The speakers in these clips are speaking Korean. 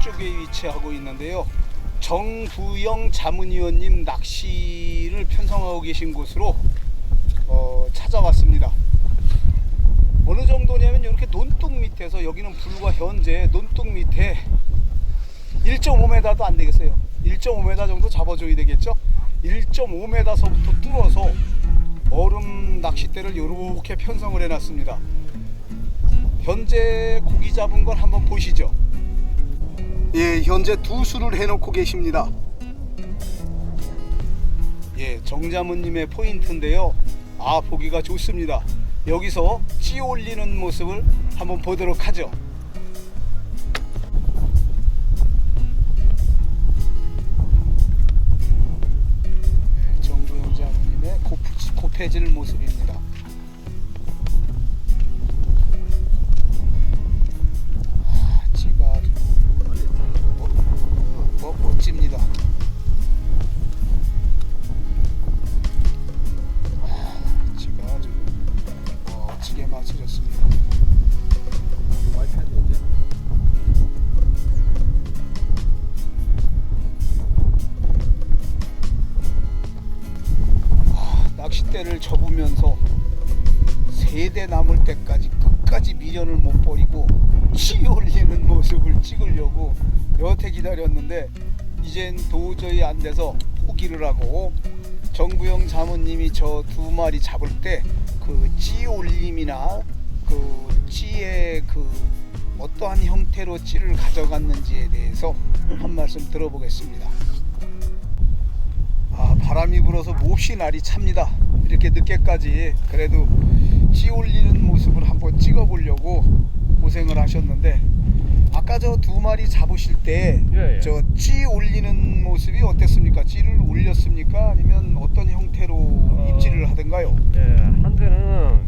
북쪽에 위치하고 있는데요. 정부영 자문위원님 낚시를 편성하고 계신 곳으로 찾아왔습니다. 어느 정도냐면 이렇게 논둑 밑에서, 여기는 불과 현재 논둑 밑에 1.5m도 안 되겠어요. 1.5m 정도 잡아줘야 되겠죠. 1.5m서부터 뚫어서 얼음 낚싯대를 이렇게 편성을 해놨습니다. 현재 고기 잡은 걸 한번 보시죠. 예, 현재 두 수를 해놓고 계십니다. 예, 정자문님의 포인트인데요. 아, 보기가 좋습니다. 여기서 찌 올리는 모습을 한번 보도록 하죠. 예, 정부영 자문님의 곱해질 모습입니다. 멋집니다. 지가 아주 멋지게 맞춰졌습니다. 낚싯대를 접으면서 세대 남을 때까지 끝까지 미련을 못 버리고 치 올리는 모습을 찍으려고 여태 기다렸는데 이젠 도저히 안 돼서 포기를 하고, 정부영 자문님이 저 두 마리 잡을 때 그 찌 올림이나 그 찌의 그 어떠한 형태로 찌를 가져갔는지에 대해서 한 말씀 들어보겠습니다. 아, 바람이 불어서 몹시 날이 찹니다. 이렇게 늦게까지 그래도 찌 올리는 모습을 한번 찍어 보려고 고생을 하셨는데, 아까 저 두 마리 잡으실 때 저 찌 올리는 모습이 어땠습니까? 찌를 올렸습니까? 아니면 어떤 형태로 입질을 하던가요? 예, 한 대는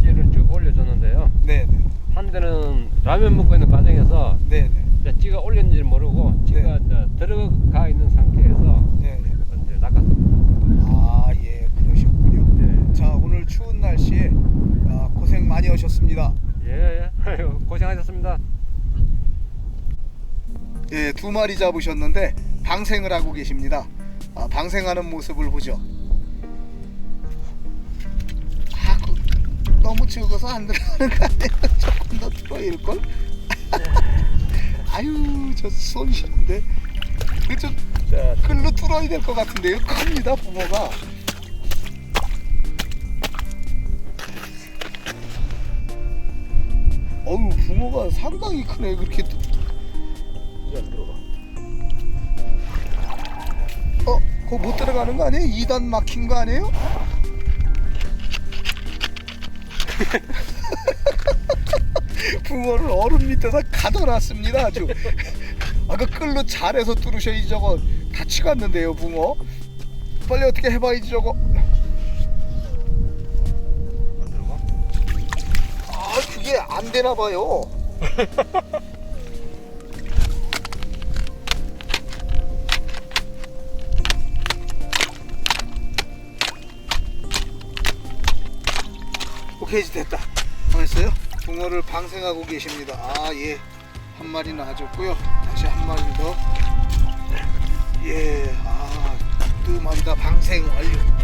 찌를 쭉 올려줬는데요. 네네. 한 대는 라면 먹고 있는 과정에서 네네. 찌가 올렸는지 모르고 찌가 들어가 있는 상태에서 네네. 이제 낚았습니다. 아, 예, 그러셨군요. 네. 자, 오늘 추운 날씨에 고생 많이 하셨습니다. 예, 고생하셨습니다. 예, 두 마리 잡으셨는데 방생을 하고 계십니다. 방생하는 모습을 보죠. 너무 적어서 안 들어가는 거 아니에요? 조금 더 들어일걸? 아유, 저 손이 시는데 좀 끌로 뚫어야 될 것 같은데요. 큽니다, 붕어가. 어우, 붕어가 상당히 크네. 그렇게 그거 못 들어가는 거 아니에요? 2단 막힌 거 아니에요? 붕어를 얼음 밑에서 가둬놨습니다. 아주. 아까 끌로 잘해서 뚫으셔야지. 저거 다치겠는데요, 붕어. 빨리 어떻게 해봐야지 저거. 아, 그게 안 되나 봐요. 오케이, 됐다. 됐어요? 붕어를 방생하고 계십니다. 아, 예, 한 마리 놔줬고요. 다시 한 마리 더. 예, 두 마리 다 방생 완료.